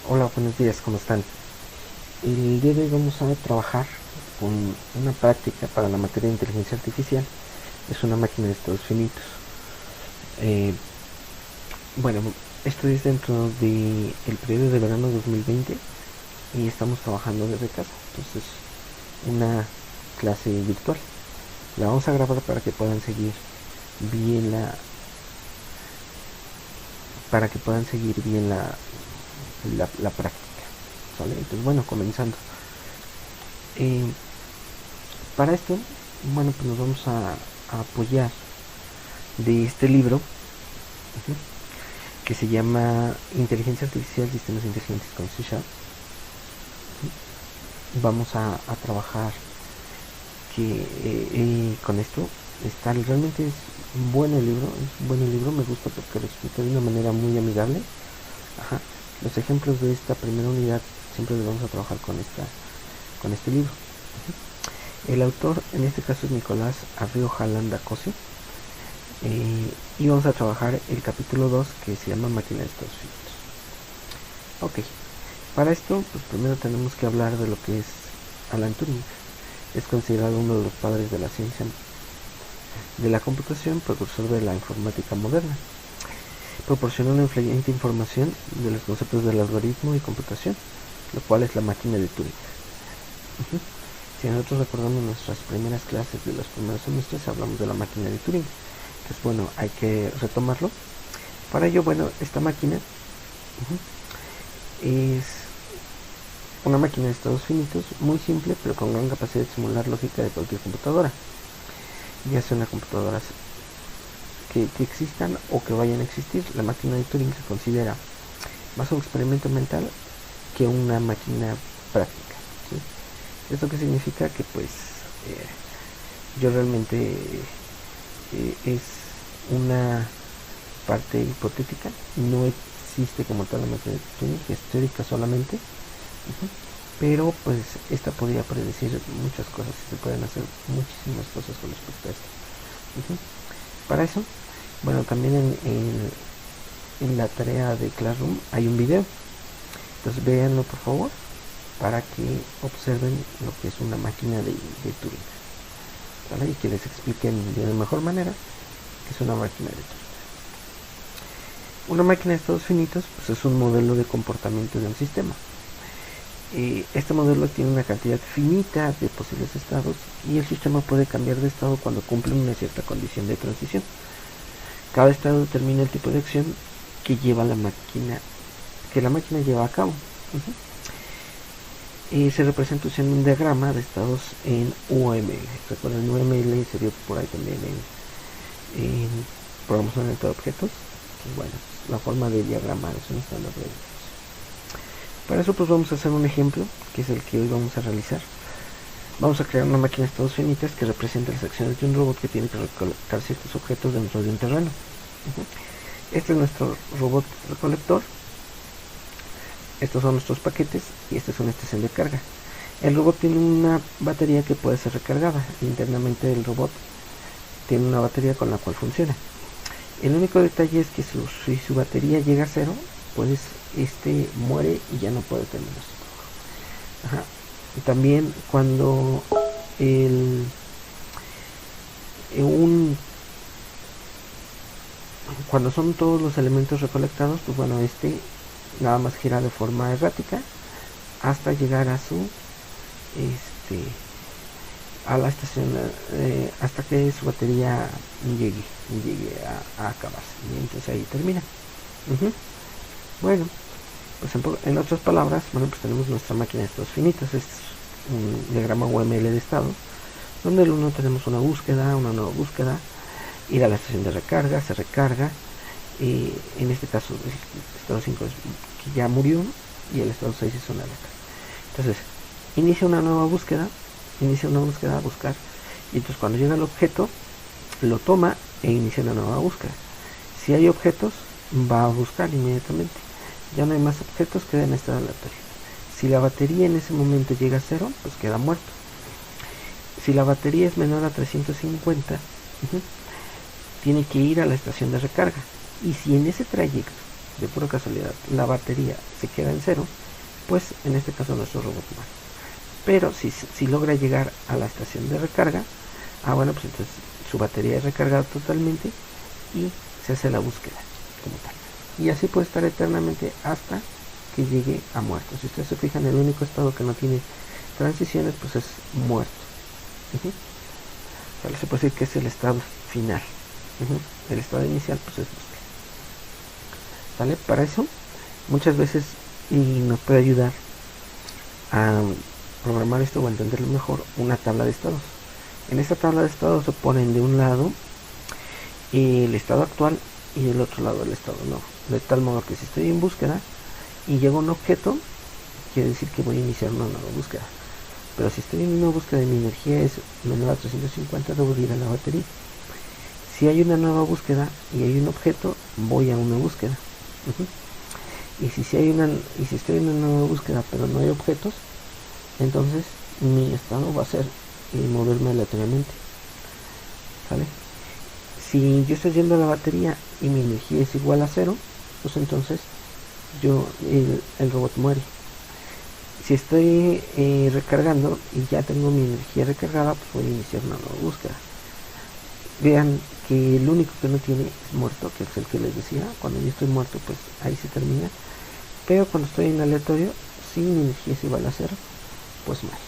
Hola, buenos días, ¿cómo están? El día de hoy vamos a trabajar con una práctica para la materia de inteligencia artificial. Es una máquina de estados finitos. Eh, bueno, esto es dentro del periodo de verano 2020 y estamos trabajando desde casa. Entonces, una clase virtual. La vamos a grabar para que puedan seguir bien la práctica. ¿Sale? Entonces, bueno, comenzando. Eh, para esto, bueno, pues nos vamos a apoyar de este libro que se llama Inteligencia Artificial, Sistemas Inteligentes con C#. Vamos a trabajar con esto. Realmente es un buen libro, me gusta porque lo explica de una manera muy amigable. Ajá. Los ejemplos de esta primera unidad siempre los vamos a trabajar con este libro. El autor en este caso es Nicolás Arrioja Landacosi. Y vamos a trabajar el capítulo 2 que se llama Máquina de estados finitos. Ok, para esto pues primero tenemos que hablar de lo que es Alan Turing. Es considerado uno de los padres de la ciencia de la computación, precursor de la informática moderna. Proporcionó una influyente información de los conceptos del algoritmo y computación, lo cual es la máquina de Turing. Si nosotros recordamos nuestras primeras clases de los primeros semestres, hablamos de la máquina de Turing. Entonces, bueno, hay que retomarlo. Para ello, bueno, esta máquina es una máquina de estados finitos, muy simple, pero con gran capacidad de simular lógica de cualquier computadora. Ya sea una computadora que existan o que vayan a existir. La máquina de Turing se considera más un experimento mental que una máquina práctica, ¿sí? ¿Esto qué significa? Que pues yo realmente es una parte hipotética, no existe como tal la máquina de Turing, es teórica solamente, pero pues esta podría predecir muchas cosas, se pueden hacer muchísimas cosas con respecto a esto. Para eso, bueno, también en la tarea de Classroom hay un video, entonces véanlo por favor para que observen lo que es una máquina de Turing, ¿vale? Y que les expliquen de la mejor manera que es una máquina de Turing. Una máquina de estados finitos pues es un modelo de comportamiento de un sistema. Este modelo tiene una cantidad finita de posibles estados y el sistema puede cambiar de estado cuando cumple una cierta condición de transición. Cada estado determina el tipo de acción que la máquina lleva a cabo. Se representa usando un diagrama de estados en UML. Recuerden, UML se vio por ahí también en programación orientada a objetos. Pues bueno, la forma de diagrama es un estándar de ellos. Para eso pues vamos a hacer un ejemplo, que es el que hoy vamos a realizar. Vamos a crear una máquina de estados finitas que representa las acciones de un robot que tiene que recolectar ciertos objetos dentro de un terreno. Este es nuestro robot recolector. Estos son nuestros paquetes y esta es una estación de carga. El robot tiene una batería que puede ser recargada. Internamente el robot tiene una batería con la cual funciona. El único detalle es que si su batería llega a cero, pues este muere y ya no puede terminar su trabajo. También cuando cuando son todos los elementos recolectados, pues bueno, este nada más gira de forma errática hasta llegar a la estación, hasta que su batería llegue a acabarse, y entonces ahí termina. Bueno, pues en otras palabras, bueno, pues tenemos nuestra máquina de estados finitos. Este es un diagrama UML de estados, donde el 1 tenemos una nueva búsqueda, ir a la estación de recarga, se recarga, en este caso el estado 5 es que ya murió, y el estado 6 es una letra. Entonces, inicia una nueva búsqueda a buscar, y entonces cuando llega el objeto, lo toma e inicia una nueva búsqueda. Si hay objetos, va a buscar inmediatamente. Ya no hay más objetos, queda en estado aleatorio. Si la batería en ese momento llega a 0, pues queda muerto. Si la batería es menor a 350, tiene que ir a la estación de recarga. Y si en ese trayecto de pura casualidad la batería se queda en cero, pues en este caso nuestro robot muere. Pero si logra llegar a la estación de recarga, bueno, pues entonces su batería es recargada totalmente y se hace la búsqueda como tal. Y así puede estar eternamente hasta que llegue a muerto. Si ustedes se fijan, el único estado que no tiene transiciones pues es muerto. Se puede decir que es el estado final. El estado inicial pues es búsqueda. ¿Sale? Para eso muchas veces nos puede ayudar a programar esto o a entenderlo mejor una tabla de estados. En esta tabla de estados se ponen de un lado el estado actual y del otro lado el estado nuevo, de tal modo que si estoy en búsqueda y llega un objeto, quiere decir que voy a iniciar una nueva búsqueda. Pero si estoy en una búsqueda y mi energía es menor a 350, debo ir a la batería. Si hay una nueva búsqueda y hay un objeto, voy a una búsqueda. Y si estoy en una nueva búsqueda pero no hay objetos, entonces mi estado va a ser moverme aleatoriamente. ¿Sale? Si yo estoy yendo a la batería y mi energía es igual a 0, pues entonces el robot muere. Si estoy recargando y ya tengo mi energía recargada, pues voy a iniciar una nueva búsqueda. Vean que el único que no tiene es muerto, que es el que les decía. Cuando yo estoy muerto, pues ahí se termina. Pero cuando estoy en aleatorio, si mi energía es igual a 0, pues muere.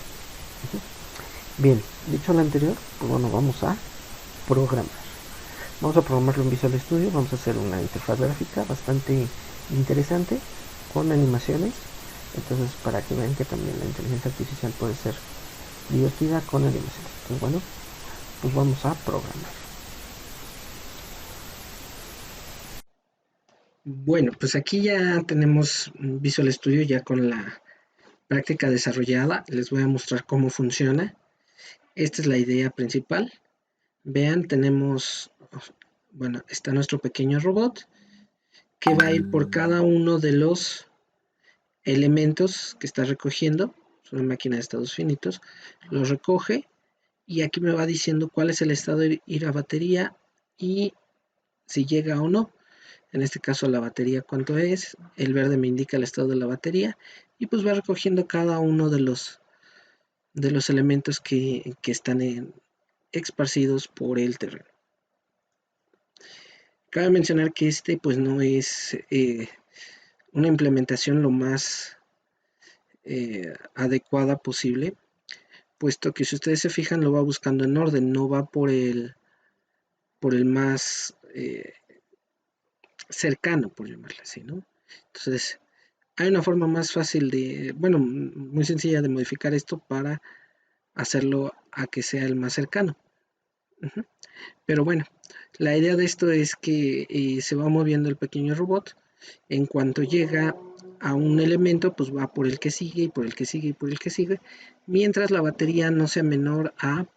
Bien, dicho lo anterior, pues bueno, vamos a programar. Vamos a programarlo en Visual Studio. Vamos a hacer una interfaz gráfica bastante interesante con animaciones. Entonces, para que vean que también la inteligencia artificial puede ser divertida con animaciones. Pues bueno, pues vamos a programar. Bueno, pues aquí ya tenemos Visual Studio ya con la práctica desarrollada. Les voy a mostrar cómo funciona. Esta es la idea principal. Vean, tenemos, bueno, está nuestro pequeño robot que va a ir por cada uno de los elementos que está recogiendo. Es una máquina de estados finitos. Los recoge y aquí me va diciendo cuál es el estado de ir a batería y si llega o no. En este caso la batería cuánto es, el verde me indica el estado de la batería y pues va recogiendo cada uno de los elementos que están esparcidos por el terreno. Cabe mencionar que este pues no es una implementación lo más adecuada posible, puesto que si ustedes se fijan lo va buscando en orden, no va por el más cercano, por llamarlo así, ¿no? Entonces, hay una forma más fácil de, bueno, muy sencilla de modificar esto para hacerlo a que sea el más cercano. Pero bueno, la idea de esto es que se va moviendo el pequeño robot. En cuanto llega a un elemento, pues va por el que sigue y por el que sigue y por el que sigue, mientras la batería no sea menor a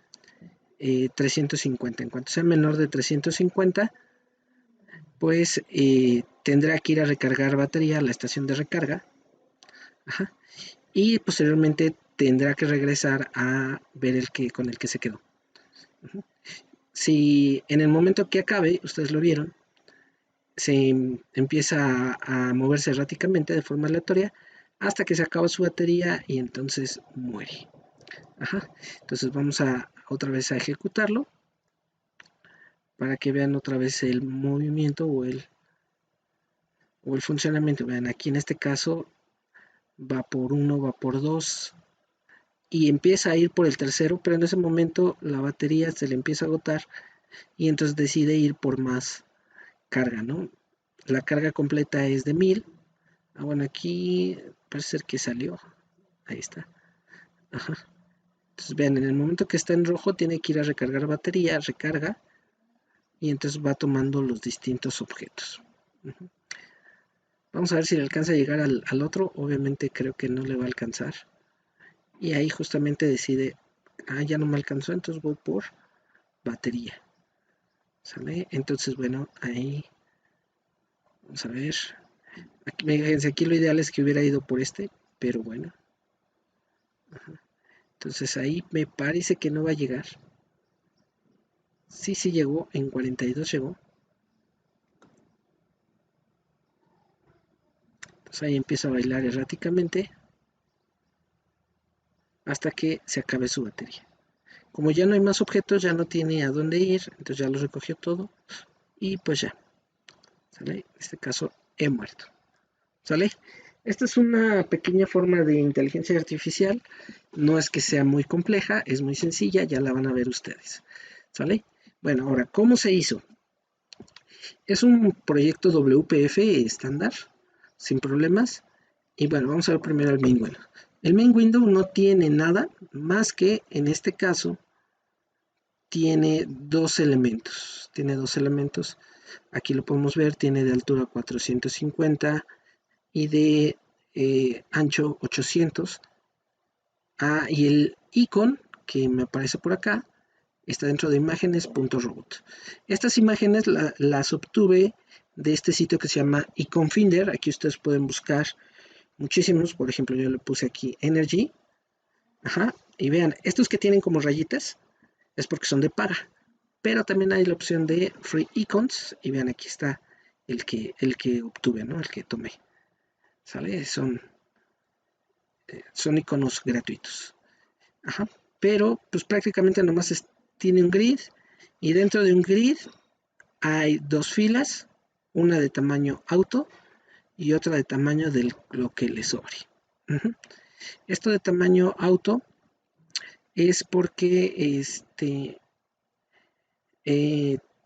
350. En cuanto sea menor de 350, pues tendrá que ir a recargar batería a la estación de recarga. Ajá, y posteriormente tendrá que regresar a ver con el que se quedó. Si en el momento que acabe, ustedes lo vieron, se empieza a moverse erráticamente de forma aleatoria hasta que se acaba su batería y entonces muere. Ajá. Entonces vamos a otra vez a ejecutarlo para que vean otra vez el movimiento o el funcionamiento. Vean, aquí en este caso va por 1, va por 2 y empieza a ir por el tercero, pero en ese momento la batería se le empieza a agotar y entonces decide ir por más carga, ¿no? La carga completa es de 1000. Bueno, aquí parece ser que salió. Ahí está. Ajá. Entonces vean, en el momento que está en rojo tiene que ir a recargar batería, recarga y entonces va tomando los distintos objetos. Vamos a ver si le alcanza a llegar al otro. Obviamente creo que no le va a alcanzar. Y ahí justamente decide, ya no me alcanzó, entonces voy por batería. ¿Sale? Entonces, bueno, ahí vamos a ver. Aquí lo ideal es que hubiera ido por este, pero bueno. Ajá. Entonces ahí me parece que no va a llegar. Sí llegó, en 42 llegó. Entonces ahí empieza a bailar erráticamente hasta que se acabe su batería. Como ya no hay más objetos, ya no tiene a dónde ir, entonces ya lo recogió todo y pues ya, ¿sale? En este caso he muerto, ¿sale? Esta es una pequeña forma de inteligencia artificial, no es que sea muy compleja, es muy sencilla, ya la van a ver ustedes, ¿sale? Bueno, ahora, ¿cómo se hizo? Es un proyecto WPF estándar, sin problemas, y bueno, vamos a ver primero el main window. El main window no tiene nada más que, en este caso, tiene dos elementos. Aquí lo podemos ver, tiene de altura 450 y de ancho 800. Y el icon que me aparece por acá está dentro de imágenes.robot. Estas imágenes las obtuve de este sitio que se llama Iconfinder. Aquí ustedes pueden buscar muchísimos. Por ejemplo, yo le puse aquí Energy. Y vean, estos que tienen como rayitas es porque son de paga. Pero también hay la opción de Free Icons. Y vean, aquí está el que obtuve, ¿no? El que tomé. ¿Sale? Son iconos gratuitos. Pero pues prácticamente nomás tiene un grid. Y dentro de un grid hay dos filas. Una de tamaño auto y otra de tamaño de lo que le sobre. Esto de tamaño auto es porque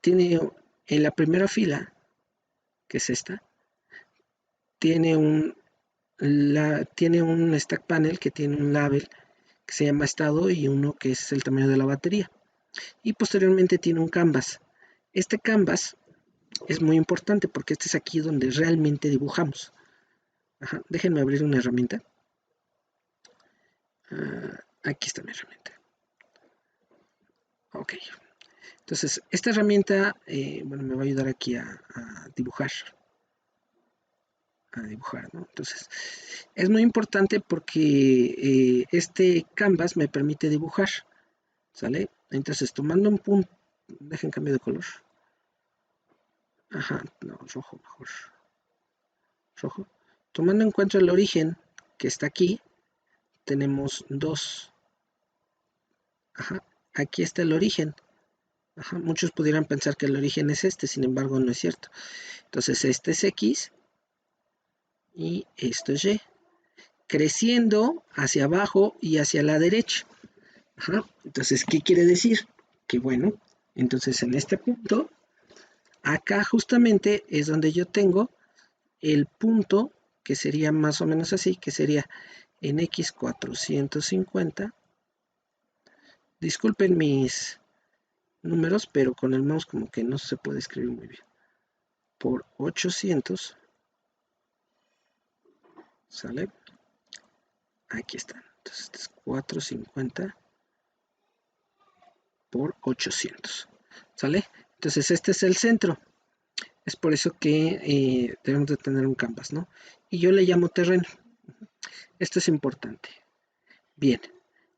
tiene en la primera fila, que es esta, tiene un stack panel que tiene un label que se llama estado y uno que es el tamaño de la batería. Y posteriormente tiene un canvas. Este canvas es muy importante porque este es aquí donde realmente dibujamos. Déjenme abrir una herramienta. Aquí está mi herramienta. Ok. Entonces, esta herramienta, me va a ayudar aquí a dibujar. ¿No? Entonces, es muy importante porque este canvas me permite dibujar. ¿Sale? Entonces, tomando un punto, dejen cambio de color. No, rojo mejor. Rojo. Tomando en cuenta el origen que está aquí, tenemos dos. Aquí está el origen. Muchos pudieran pensar que el origen es este, sin embargo no es cierto. Entonces este es X y esto es Y. Creciendo hacia abajo y hacia la derecha. Entonces, ¿qué quiere decir? Que bueno, entonces en este punto, acá justamente es donde yo tengo el punto que sería más o menos así, que sería en X450. Disculpen mis números, pero con el mouse como que no se puede escribir muy bien. Por 800. ¿Sale? Aquí están. Entonces, este es 450 por 800. ¿Sale? Entonces, este es el centro. Es por eso que debemos de tener un canvas, ¿no? Y yo le llamo terreno. Esto es importante. Bien.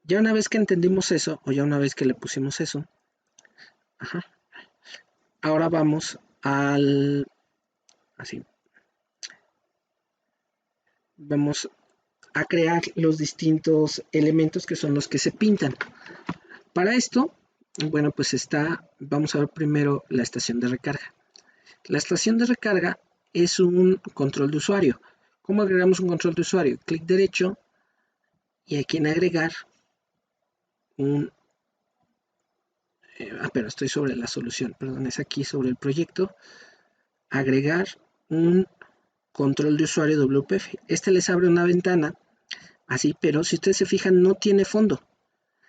Ya una vez que entendimos eso, o ya una vez que le pusimos eso, ahora vamos así. Vamos a crear los distintos elementos que son los que se pintan. Para esto, bueno, pues vamos a ver primero la estación de recarga. La estación de recarga es un control de usuario. ¿Cómo agregamos un control de usuario? Clic derecho y aquí en agregar pero estoy sobre la solución, perdón, es aquí sobre el proyecto, agregar un control de usuario WPF. Este les abre una ventana, así, pero si ustedes se fijan no tiene fondo.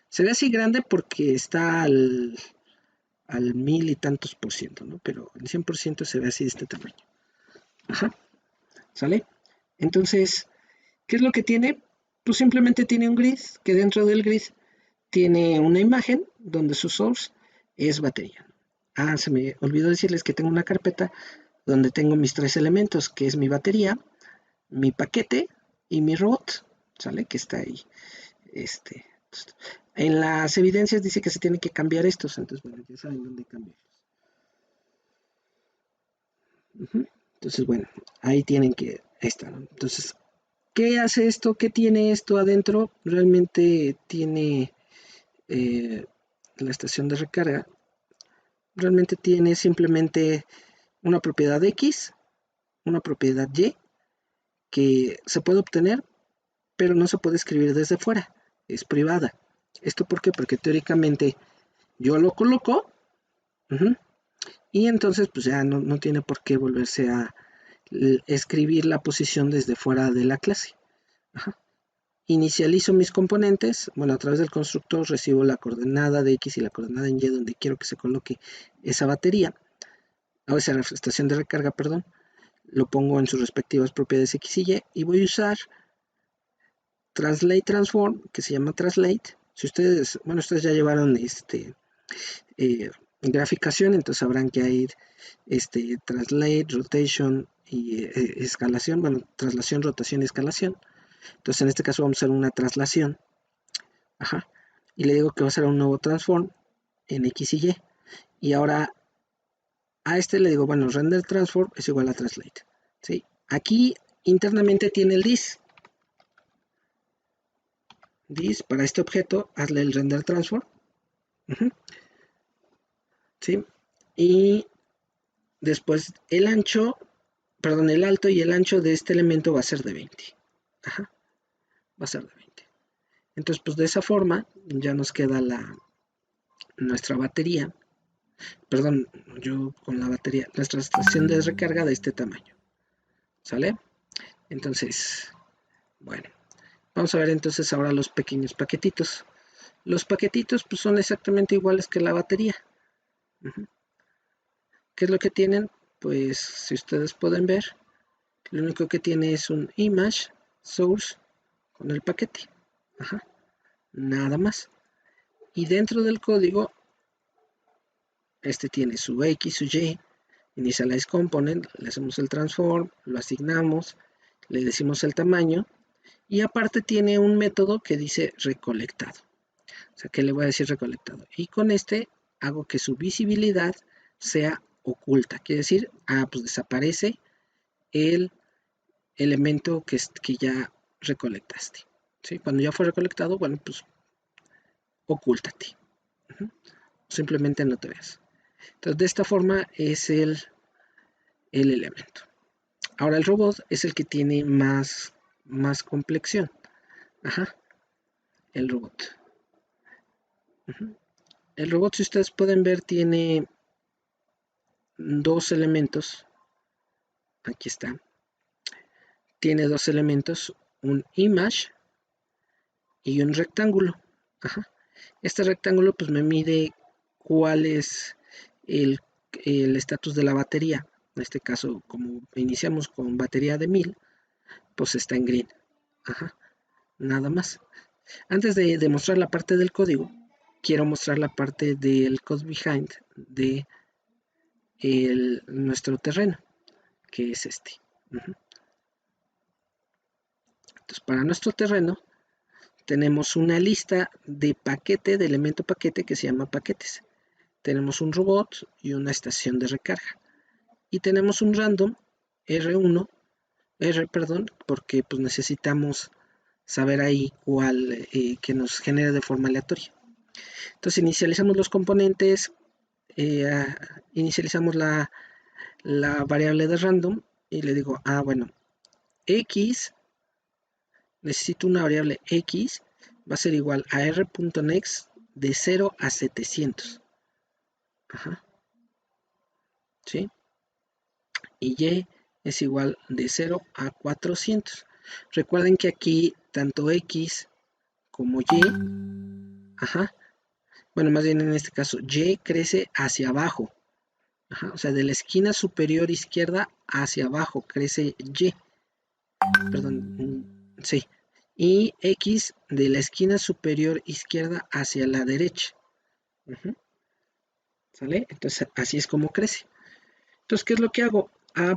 Se ve así grande porque está al 1000 y tantos por ciento, ¿no? Pero el 100% se ve así de este tamaño. ¿Sale? Entonces, ¿qué es lo que tiene? Pues simplemente tiene un grid, que dentro del grid tiene una imagen donde su source es batería. Se me olvidó decirles que tengo una carpeta donde tengo mis tres elementos, que es mi batería, mi paquete y mi robot, ¿sale? Que está ahí. En las evidencias dice que se tienen que cambiar estos, entonces bueno, ya saben dónde cambiarlos. Entonces bueno, ahí tienen que Ahí está, ¿no? Entonces, ¿qué hace esto? ¿Qué tiene esto adentro? Realmente tiene la estación de recarga. Realmente tiene simplemente una propiedad X, una propiedad Y, que se puede obtener, pero no se puede escribir desde fuera. Es privada. ¿Esto por qué? Porque teóricamente yo lo coloco, uh-huh, y entonces pues ya no tiene por qué volverse a escribir la posición desde fuera de la clase. Ajá. Inicializo mis componentes, bueno, a través del constructor recibo la coordenada de X y la coordenada en Y donde quiero que se coloque esa batería, o esa estación de recarga, perdón, lo pongo en sus respectivas propiedades X y Y voy a usar Translate Transform, que se llama Translate. Si ustedes, bueno, ustedes ya llevaron graficación, entonces sabrán que hay Translate, Rotation y escalación, bueno, traslación, rotación y escalación. Entonces en este caso vamos a hacer una traslación, ajá, y le digo que va a ser un nuevo transform en X y Y. Y ahora a le digo, bueno, render transform es igual a translate, ¿sí? Aquí internamente tiene el this. This, para este objeto, hazle el render transform, ¿sí? Y después el ancho, perdón, el alto y el ancho de este elemento va a ser de 20. Ajá, va a ser de 20. Entonces, pues de esa forma ya nos queda nuestra batería, perdón, yo con la batería, nuestra estación de recarga de este tamaño, ¿sale? Entonces, bueno, vamos a ver entonces ahora los pequeños paquetitos. Los paquetitos pues son exactamente iguales que la batería. ¿Qué es lo que tienen? Pues si ustedes pueden ver, lo único que tiene es un image source con el paquete. Ajá, nada más. Y dentro del código, tiene su X, su Y, initialize component, le hacemos el transform, lo asignamos, le decimos el tamaño y aparte tiene un método que dice recolectado. O sea, ¿qué le voy a decir recolectado? Y con hago que su visibilidad sea oculta. Quiere decir, pues desaparece el elemento que ya recolectaste. ¿Sí? Cuando ya fue recolectado, bueno, pues ocúltate. Simplemente no te veas. Entonces, de esta forma es el elemento. Ahora, el robot es el que tiene más complexión. Ajá, el robot. El robot, si ustedes pueden ver, tiene dos elementos. Aquí está. Tiene dos elementos, un image y un rectángulo. Ajá. Este rectángulo pues me mide cuál es el estatus de la batería. En este caso, como iniciamos con batería de 1000, pues está en green. Ajá. Nada más. Antes de mostrar la parte del código, quiero mostrar la parte del code behind de nuestro terreno, que es este. Entonces, para nuestro terreno, tenemos una lista de paquete, de elemento paquete que se llama paquetes. Tenemos un robot y una estación de recarga. Y tenemos un random porque pues necesitamos saber ahí cuál que nos genere de forma aleatoria. Entonces inicializamos los componentes, inicializamos la variable de random y le digo, bueno, x, necesito una variable x, va a ser igual a r.next de 0 a 700. Ajá. ¿Sí? Y y es igual de 0 a 400. Recuerden que aquí tanto x como y, ajá, bueno, más bien en este caso, y crece hacia abajo. Ajá, o sea, de la esquina superior izquierda hacia abajo crece y. Perdón, sí. Y x de la esquina superior izquierda hacia la derecha. ¿Sale? Entonces, así es como crece. Entonces, ¿qué es lo que hago?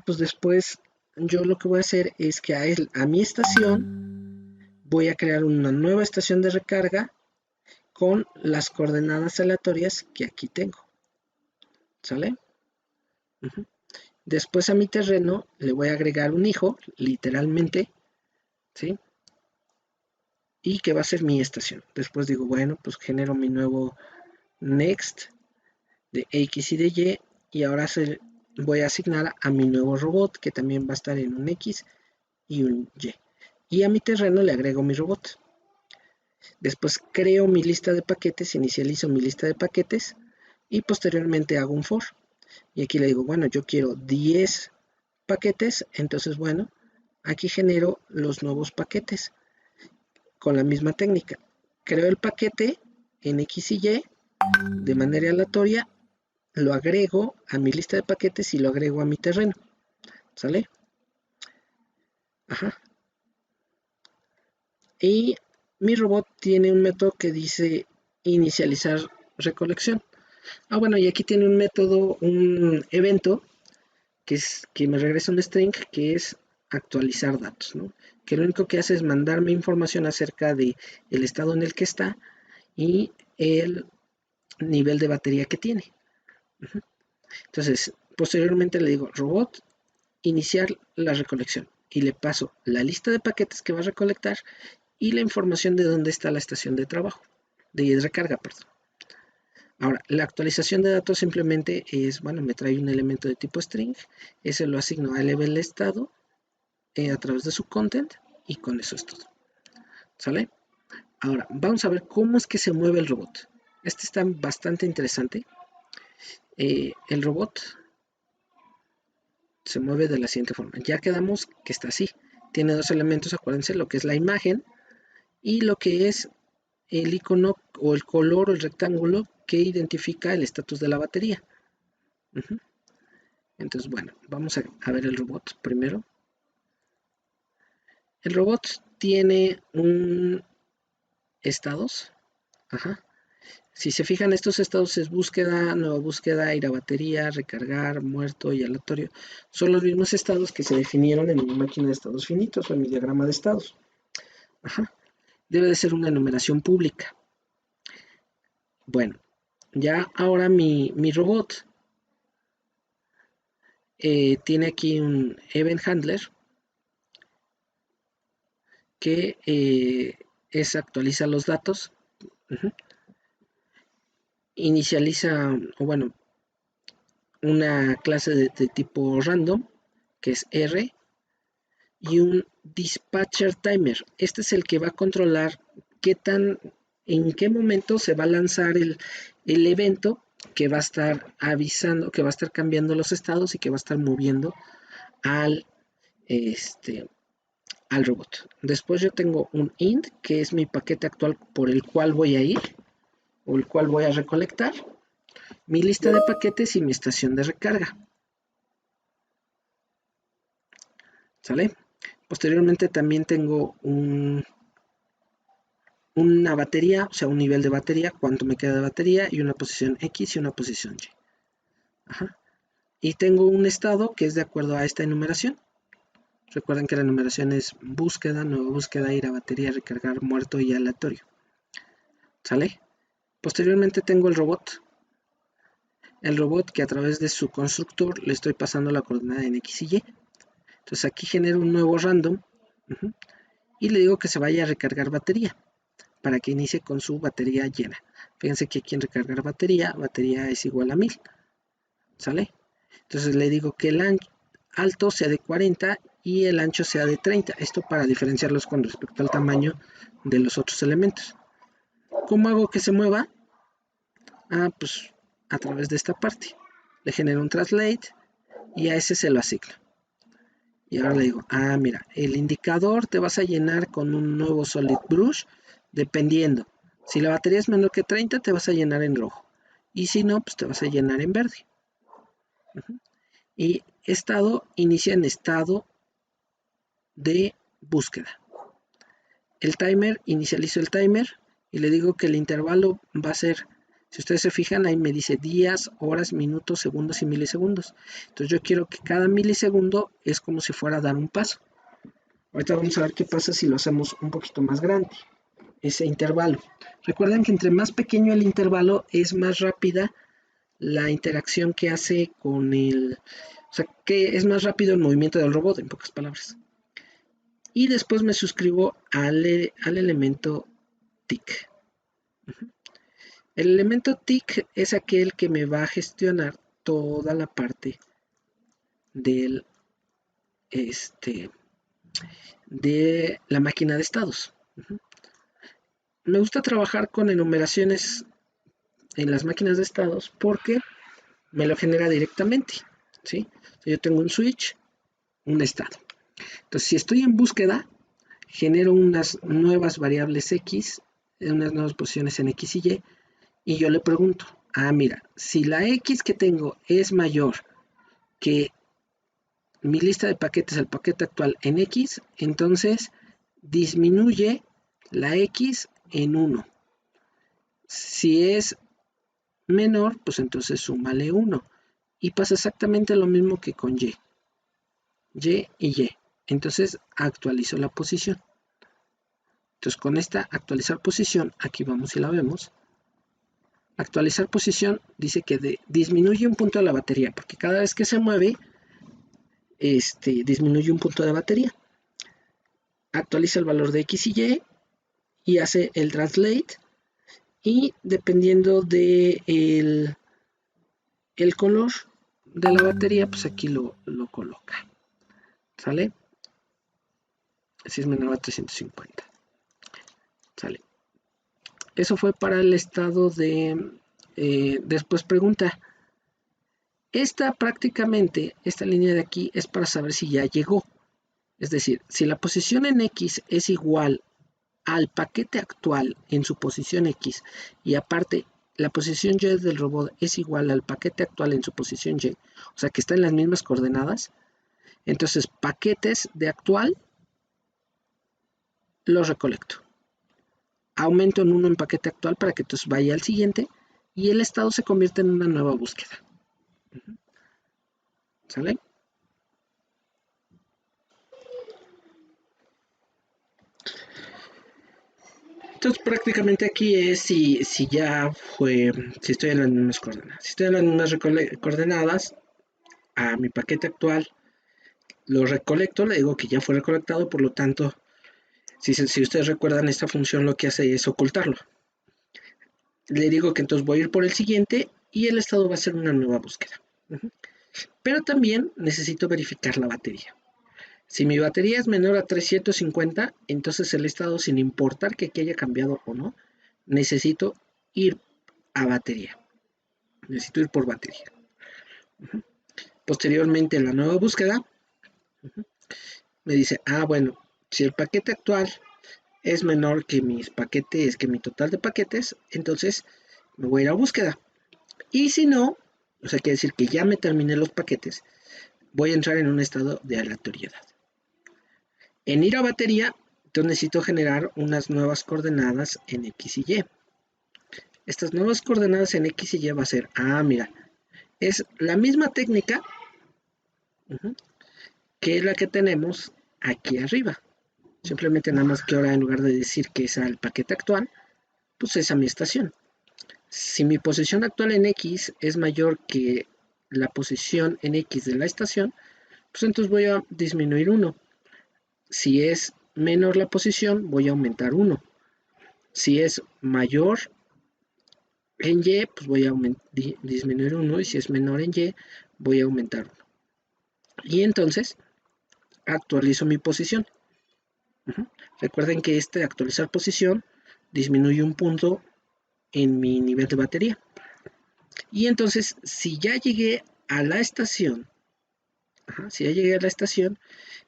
Pues después yo lo que voy a hacer es que a mi estación voy a crear una nueva estación de recarga con las coordenadas aleatorias que aquí tengo. ¿Sale? Después a mi terreno le voy a agregar un hijo, literalmente, ¿sí? Y que va a ser mi estación. Después digo, bueno, pues genero mi nuevo next de X y de Y ahora voy a asignar a mi nuevo robot que también va a estar en un X y un Y. Y a mi terreno le agrego mi robot. Después creo mi lista de paquetes, inicializo mi lista de paquetes y posteriormente hago un for. Y aquí le digo, bueno, yo quiero 10 paquetes, entonces bueno, aquí genero los nuevos paquetes con la misma técnica. Creo el paquete en X y Y de manera aleatoria, lo agrego a mi lista de paquetes y lo agrego a mi terreno. ¿Sale? Ajá. Y mi robot tiene un método que dice inicializar recolección. Ah, bueno, y aquí tiene un método, un evento que me regresa un string que es actualizar datos, ¿no? Que lo único que hace es mandarme información acerca de el estado en el que está y el nivel de batería que tiene. Entonces, posteriormente le digo robot iniciar la recolección y le paso la lista de paquetes que va a recolectar y la información de dónde está la estación de trabajo, de recarga, perdón. Ahora, la actualización de datos simplemente es, bueno, me trae un elemento de tipo string, ese lo asigno al level estado a través de su content y con eso es todo. ¿Sale? Ahora, vamos a ver cómo es que se mueve el robot. Este está bastante interesante. El robot se mueve de la siguiente forma. Ya quedamos que está así. Tiene dos elementos, acuérdense, lo que es la imagen y lo que es el icono o el color o el rectángulo que identifica el estatus de la batería. Entonces, bueno, vamos a ver el robot primero. El robot tiene un estados. Ajá. Si se fijan, estos estados es búsqueda, nueva búsqueda, ir a batería, recargar, muerto y aleatorio. Son los mismos estados que se definieron en mi máquina de estados finitos o en mi diagrama de estados. Ajá. Debe de ser una enumeración pública. Bueno, ya ahora mi robot tiene aquí un event handler que actualiza los datos, inicializa, o bueno, una clase de tipo random, que es R, y un dispatcher timer. Este es el que va a controlar en qué momento se va a lanzar el evento que va a estar avisando, que va a estar cambiando los estados y que va a estar moviendo al, al robot. Después yo tengo un int, que es mi paquete actual por el cual voy a ir, o el cual voy a recolectar, mi lista de paquetes y mi estación de recarga. ¿Sale? Posteriormente también tengo una batería, o sea, un nivel de batería, cuánto me queda de batería, y una posición X y una posición Y. Ajá. Y tengo un estado que es de acuerdo a esta enumeración. Recuerden que la enumeración es búsqueda, nueva búsqueda, ir a batería, recargar, muerto y aleatorio. ¿Sale? Posteriormente tengo el robot. El robot que a través de su constructor le estoy pasando la coordenada en X y Y. Entonces aquí genero un nuevo random y le digo que se vaya a recargar batería para que inicie con su batería llena. Fíjense que aquí en recargar batería es igual a 1000. ¿Sale? Entonces le digo que el alto sea de 40 y el ancho sea de 30. Esto para diferenciarlos con respecto al tamaño de los otros elementos. ¿Cómo hago que se mueva? Pues a través de esta parte. Le genero un translate y a ese se lo asigno. Y ahora le digo, mira, el indicador te vas a llenar con un nuevo solid brush dependiendo. Si la batería es menor que 30, te vas a llenar en rojo. Y si no, pues te vas a llenar en verde. Y estado inicia en estado de búsqueda. El timer, inicializo el timer y le digo que el intervalo va a ser, si ustedes se fijan, ahí me dice días, horas, minutos, segundos y milisegundos. Entonces yo quiero que cada milisegundo es como si fuera a dar un paso. Ahorita vamos a ver qué pasa si lo hacemos un poquito más grande, ese intervalo. Recuerden que entre más pequeño el intervalo es más rápida la interacción que hace con O sea, que es más rápido el movimiento del robot, en pocas palabras. Y después me suscribo al elemento tick. El elemento tick es aquel que me va a gestionar toda la parte del, de la máquina de estados. Me gusta trabajar con enumeraciones en las máquinas de estados porque me lo genera directamente, ¿sí? Yo tengo un switch, un estado. Entonces, si estoy en búsqueda, genero unas nuevas variables X, unas nuevas posiciones en X y Y yo le pregunto, mira, si la X que tengo es mayor que mi lista de paquetes, el paquete actual en X, entonces disminuye la X en 1. Si es menor, pues entonces súmale 1. Y pasa exactamente lo mismo que con Y. Y y Y. Entonces actualizo la posición. Entonces con esta actualizar posición, aquí vamos y la vemos. Actualizar posición dice que disminuye un punto de la batería, porque cada vez que se mueve, disminuye un punto de batería. Actualiza el valor de X y hace el translate. Y dependiendo de el color de la batería, pues aquí lo coloca. ¿Sale? Si es menor a 350. ¿Sale? Eso fue para el estado de... después pregunta. Esta línea de aquí es para saber si ya llegó. Es decir, si la posición en X es igual al paquete actual en su posición X y aparte la posición Y del robot es igual al paquete actual en su posición Y, o sea que está en las mismas coordenadas, entonces paquetes de actual los recolecto. Aumento en 1 en paquete actual para que entonces vaya al siguiente y el estado se convierte en una nueva búsqueda. ¿Sale? Entonces prácticamente aquí es si ya fue, si estoy en las mismas coordenadas. Si estoy en las mismas coordenadas, a mi paquete actual lo recolecto, le digo que ya fue recolectado, por lo tanto, si ustedes recuerdan, esta función lo que hace es ocultarlo. Le digo que entonces voy a ir por el siguiente y el estado va a ser una nueva búsqueda. Pero también necesito verificar la batería. Si mi batería es menor a 350, entonces el estado, sin importar que aquí haya cambiado o no, necesito ir a batería. Necesito ir por batería. Posteriormente, en la nueva búsqueda, me dice, bueno, si el paquete actual es menor que mis paquetes, que mi total de paquetes, entonces me voy a ir a búsqueda. Y si no, o sea, quiere decir que ya me terminé los paquetes, voy a entrar en un estado de aleatoriedad. En ir a batería, yo necesito generar unas nuevas coordenadas en X y Y. Estas nuevas coordenadas en X y Y va a ser, mira, es la misma técnica que es la que tenemos aquí arriba. Simplemente nada más que ahora en lugar de decir que es el paquete actual, pues es a mi estación. Si mi posición actual en X es mayor que la posición en X de la estación, pues entonces voy a disminuir 1. Si es menor la posición, voy a aumentar 1. Si es mayor en Y, pues voy a disminuir 1. Y si es menor en Y, voy a aumentar 1. Y entonces actualizo mi posición. Recuerden que actualizar posición disminuye un punto en mi nivel de batería. Y entonces, si ya llegué a la estación,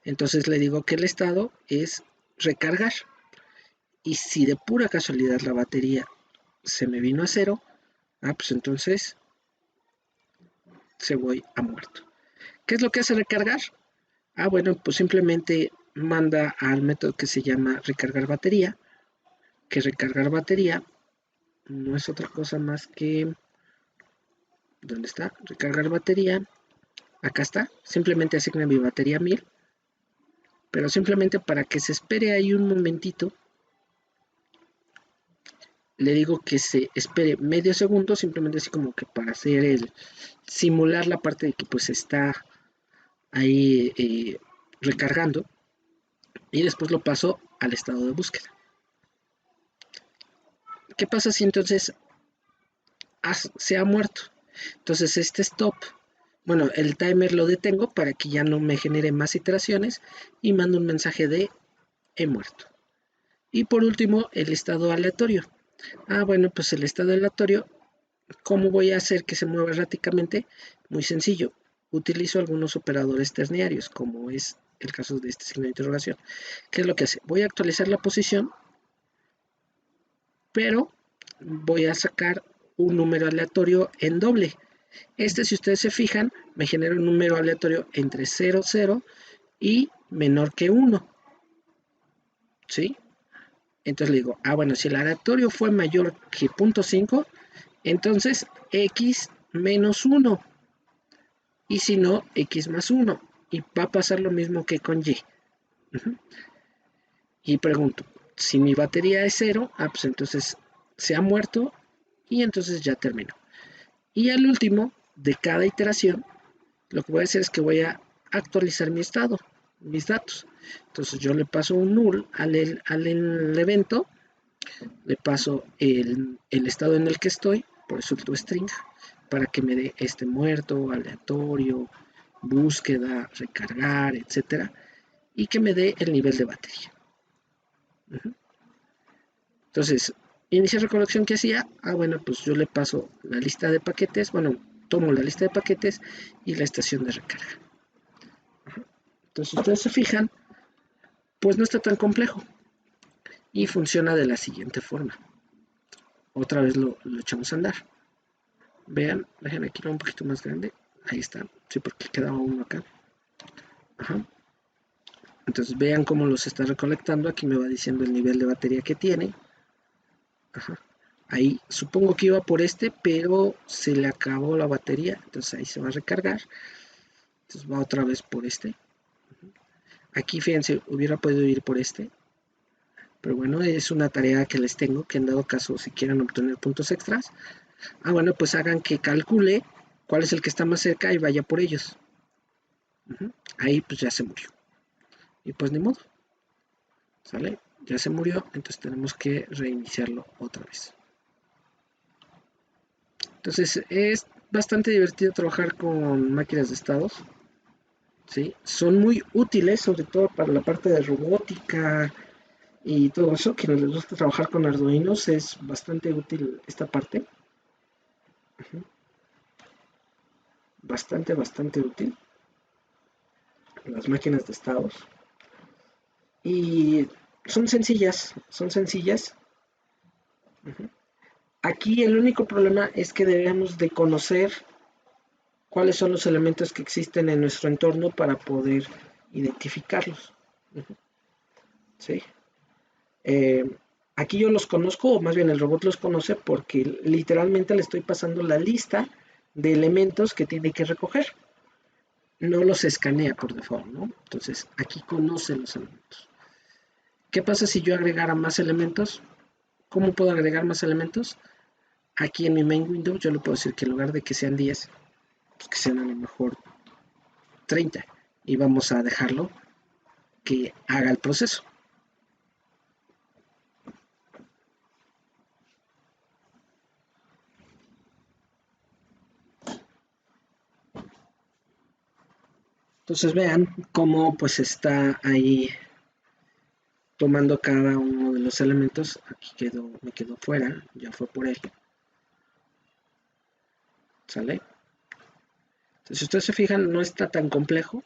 entonces le digo que el estado es recargar. Y si de pura casualidad la batería se me vino a 0, pues entonces se voy a muerto. ¿Qué es lo que hace recargar? Bueno, pues simplemente manda al método que se llama recargar batería, que recargar batería no es otra cosa más que, ¿dónde está? Recargar batería, acá está, simplemente asigna mi batería 1000, pero simplemente para que se espere ahí un momentito, le digo que se espere medio segundo, simplemente así como que para hacer simular la parte de que pues está ahí recargando y después lo paso al estado de búsqueda. ¿Qué pasa si entonces se ha muerto? Entonces este stop, bueno, el timer lo detengo para que ya no me genere más iteraciones y mando un mensaje de he muerto. Y por último, el estado aleatorio. Bueno, pues el estado aleatorio, ¿cómo voy a hacer que se mueva erráticamente? Muy sencillo. Utilizo algunos operadores ternarios, como es el caso de este signo de interrogación. ¿Qué es lo que hace? Voy a actualizar la posición, pero voy a sacar un número aleatorio en doble. Si ustedes se fijan, me genera un número aleatorio entre 0, 0 y menor que 1. ¿Sí? Entonces le digo, bueno, si el aleatorio fue mayor que 0.5, entonces x menos 1. Y si no, x más 1. Y va a pasar lo mismo que con y. Y pregunto, si mi batería es 0, pues entonces se ha muerto y entonces ya terminó. Y al último de cada iteración, lo que voy a hacer es que voy a actualizar mi estado, mis datos. Entonces yo le paso un null al evento, le paso el estado en el que estoy, por eso el toString, para que me dé este muerto, aleatorio, búsqueda, recargar, etcétera, y que me dé el nivel de batería. Entonces, iniciar recolección que hacía, bueno, pues yo le paso la lista de paquetes, bueno, tomo la lista de paquetes y la estación de recarga. Entonces, si ustedes se fijan, pues no está tan complejo y funciona de la siguiente forma. Otra vez lo echamos a andar. Vean, déjenme aquí un poquito más grande. Ahí está, sí, porque quedaba uno acá. Entonces vean cómo los está recolectando. Aquí me va diciendo el nivel de batería que tiene. Ahí supongo que iba por pero se le acabó la batería. Entonces ahí se va a recargar. Entonces va otra vez por Aquí fíjense, hubiera podido ir por pero bueno, es una tarea que les tengo, que en dado caso si quieren obtener puntos extras, bueno, pues hagan que calcule cuál es el que está más cerca y vaya por ellos. Ahí pues ya se murió. Y pues ni modo. ¿Sale? Ya se murió, entonces tenemos que reiniciarlo otra vez. Entonces es bastante divertido trabajar con máquinas de estados. ¿Sí? Son muy útiles, sobre todo para la parte de robótica y todo eso, que les gusta trabajar con Arduinos, es bastante útil esta parte. Bastante útil. Las máquinas de estados. Y son sencillas, Aquí el único problema es que debemos de conocer cuáles son los elementos que existen en nuestro entorno para poder identificarlos. ¿Sí? Aquí yo los conozco, o más bien el robot los conoce, porque literalmente le estoy pasando la lista de elementos que tiene que recoger. No los escanea por default, ¿no? Entonces aquí conoce los elementos. ¿Qué pasa si yo agregara más elementos? ¿Cómo puedo agregar más elementos? Aquí en mi main window yo le puedo decir que en lugar de que sean 10, pues que sean a lo mejor 30. Y vamos a dejarlo que haga el proceso. Entonces vean cómo pues está ahí tomando cada uno de los elementos. Aquí me quedó fuera, ya fue por él. ¿Sale? Entonces, si ustedes se fijan, no está tan complejo.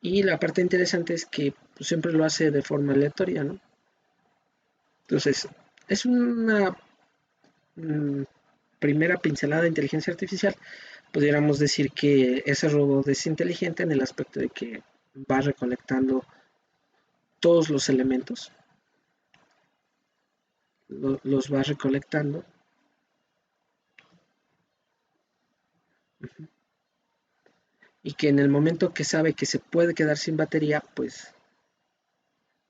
Y la parte interesante es que pues, siempre lo hace de forma aleatoria, ¿no? Entonces, es una primera pincelada de inteligencia artificial. Pudiéramos decir que ese robot es inteligente en el aspecto de que va recolectando todos los elementos, los va recolectando. Y que en el momento que sabe que se puede quedar sin batería, pues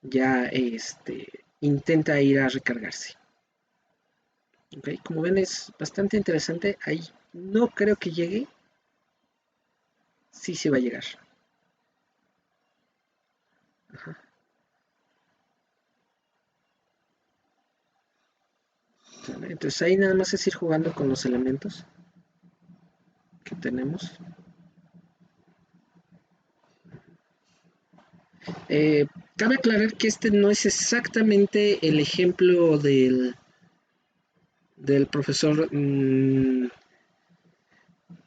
ya intenta ir a recargarse. ¿Okay? Como ven es bastante interesante. Ahí no creo que llegue, sí va a llegar. Ajá. Entonces ahí nada más es ir jugando con los elementos que tenemos. Cabe aclarar que este no es exactamente el ejemplo del profesor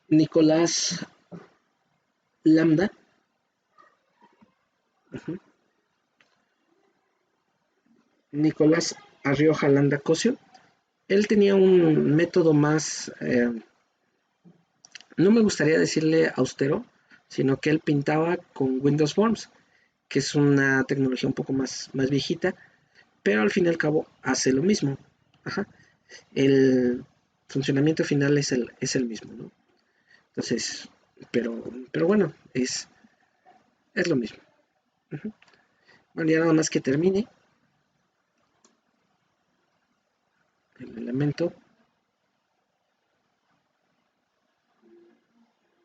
Nicolás Lambda. Nicolás Arrioja Landa Cosio. Él tenía un método más, no me gustaría decirle austero, sino que él pintaba con Windows Forms, que es una tecnología un poco más viejita, pero al fin y al cabo hace lo mismo. Ajá. El funcionamiento final es el mismo, ¿no? Entonces, pero bueno, es lo mismo. Uh-huh. Bueno, ya nada más que termine el elemento,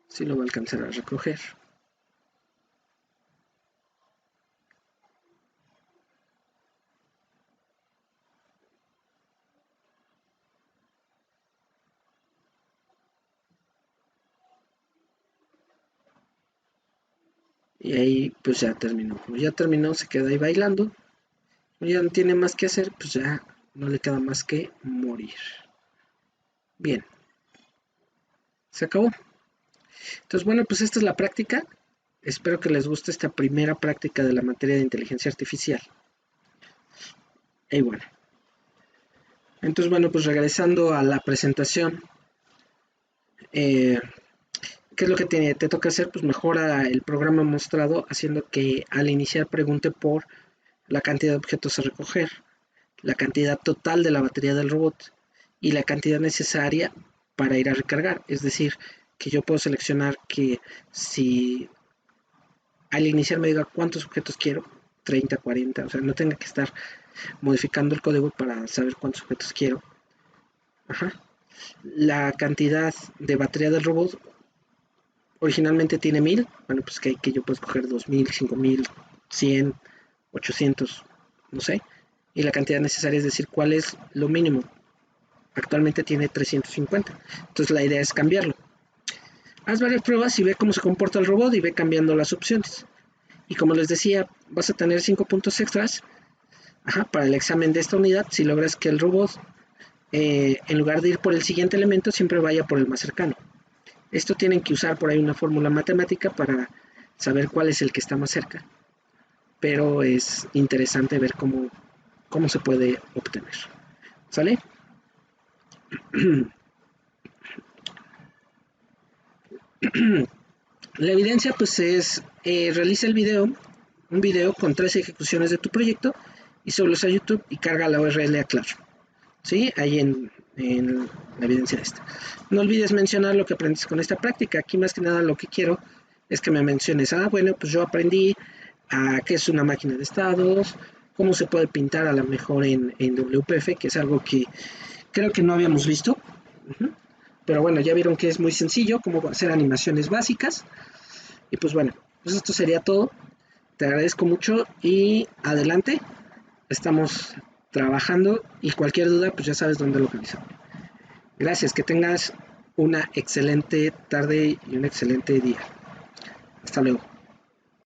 si lo va a alcanzar a recoger. Y ahí pues ya terminó. Como ya terminó, se queda ahí bailando. Como ya no tiene más que hacer, pues ya no le queda más que morir. Bien, se acabó. Entonces, bueno, pues esta es la práctica. Espero que les guste esta primera práctica de la materia de inteligencia artificial. Y bueno. Entonces, bueno, pues regresando a la presentación, ¿qué es lo que te toca hacer? Pues mejora el programa mostrado haciendo que al iniciar pregunte por la cantidad de objetos a recoger, la cantidad total de la batería del robot y la cantidad necesaria para ir a recargar. Es decir, que yo puedo seleccionar que si al iniciar me diga cuántos objetos quiero, 30, 40, o sea, no tenga que estar modificando el código para saber cuántos objetos quiero. Ajá. La cantidad de batería del robot originalmente tiene 1000, bueno, pues que yo puedo escoger 2000, 5000, 100, 800, no sé. Y la cantidad necesaria es decir cuál es lo mínimo. Actualmente tiene 350. Entonces la idea es cambiarlo. Haz varias pruebas y ve cómo se comporta el robot y ve cambiando las opciones. Y como les decía, vas a tener 5 puntos extras para el examen de esta unidad si logras que el robot, en lugar de ir por el siguiente elemento, siempre vaya por el más cercano. Esto tienen que usar por ahí una fórmula matemática para saber cuál es el que está más cerca. Pero es interesante ver cómo se puede obtener. ¿Sale? La evidencia pues es, realiza un video con 3 ejecuciones de tu proyecto y súbelos a YouTube y carga la URL a Classroom. ¿Sí? Ahí en la evidencia de esta. No olvides mencionar lo que aprendiste con esta práctica. Aquí más que nada lo que quiero es que me menciones, bueno, pues yo aprendí a qué es una máquina de estados, cómo se puede pintar a lo mejor en WPF, que es algo que creo que no habíamos visto. Pero bueno, ya vieron que es muy sencillo, cómo hacer animaciones básicas. Y pues bueno, pues esto sería todo. Te agradezco mucho y adelante. Estamos trabajando y cualquier duda, pues ya sabes dónde localizarme. Gracias, que tengas una excelente tarde y un excelente día. Hasta luego.